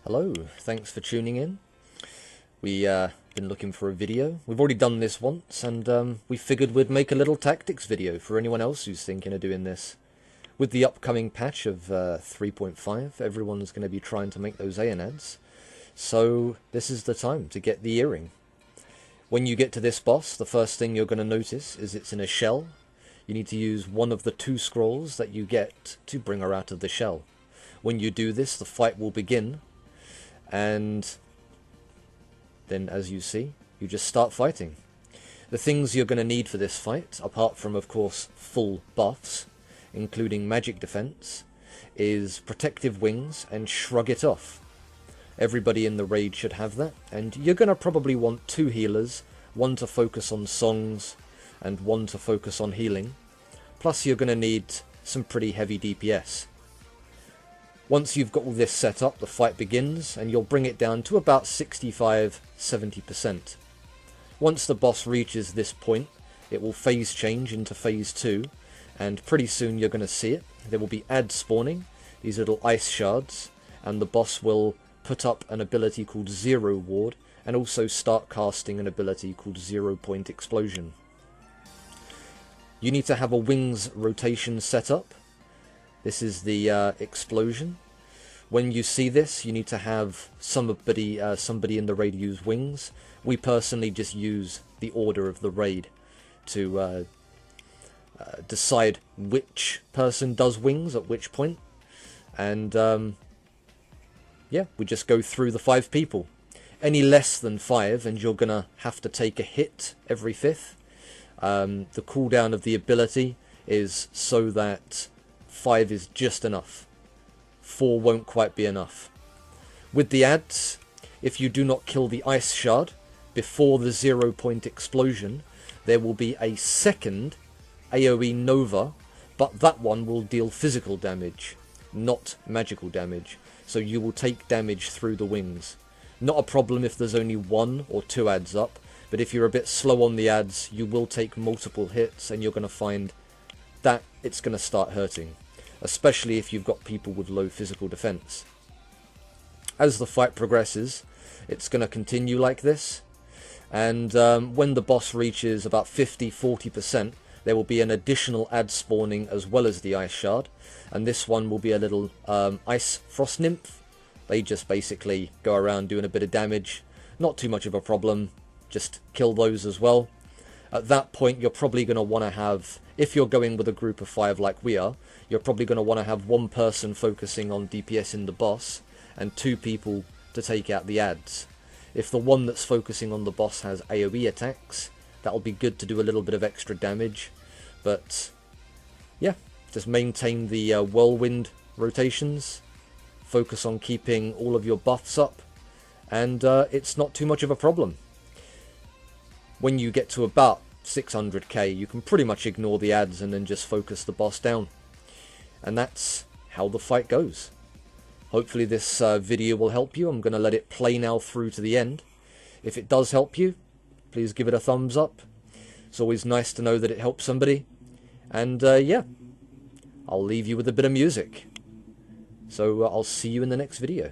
Hello, thanks for tuning in. We've been looking for a video. We've already done this once, and we figured we'd make a little tactics video for anyone else who's thinking of doing this. With the upcoming patch of 3.5, everyone's going to be trying to make those Ayanads, so this is the time to get the earring. When you get to this boss, the first thing you're going to notice is it's in a shell. You need to use one of the 2 scrolls that you get to bring her out of the shell. When you do this, the fight will begin. And then, as you see, you just start fighting. The things you're going to need for this fight, apart from, of course, full buffs, including magic defense, is protective wings and shrug it off. Everybody in the raid should have that, and you're going to probably want 2 healers, one to focus on songs and one to focus on healing. Plus you're going to need some pretty heavy DPS. Once you've got all this set up, the fight begins, and you'll bring it down to about 65–70%. Once the boss reaches this point, it will phase change into phase 2, and pretty soon you're going to see it. There will be ads spawning, these little ice shards, and the boss will put up an ability called Zero Ward, and also start casting an ability called 0 Point Explosion. You need to have a wings rotation set up. This is the explosion. When you see this, you need to have somebody in the raid use wings. We personally just use the order of the raid to decide which person does wings at which point. And yeah, we just go through the 5 people. Any less than 5 and you're gonna have to take a hit every 5th. The cooldown of the ability is so that 5 is just enough. 4 won't quite be enough. With the ads, if you do not kill the ice shard before the 0 Point Explosion, there will be a second AoE Nova, but that one will deal physical damage, not magical damage. So you will take damage through the wings. Not a problem if there's only 1 or 2 ads up, but if you're a bit slow on the ads, you will take multiple hits and you're going to find that it's going to start hurting. Especially if you've got people with low physical defense. As the fight progresses, it's going to continue like this, and when the boss reaches about 50–40%, there will be an additional ad spawning as well as the ice shard, and this one will be a little ice frost nymph. They just basically go around doing a bit of damage, not too much of a problem, just kill those as well. At that point, you're probably going to want to have, if you're going with a group of 5 like we are, you're probably going to want to have 1 person focusing on DPS in the boss, and 2 people to take out the ads. If the one that's focusing on the boss has AoE attacks, that'll be good to do a little bit of extra damage. But yeah, just maintain the whirlwind rotations, focus on keeping all of your buffs up, and it's not too much of a problem. When you get to about 600k, you can pretty much ignore the ads and then just focus the boss down. And that's how the fight goes. Hopefully this video will help you. I'm going to let it play now through to the end. If it does help you, please give it a thumbs up. It's always nice to know that it helps somebody. And yeah, I'll leave you with a bit of music. So I'll see you in the next video.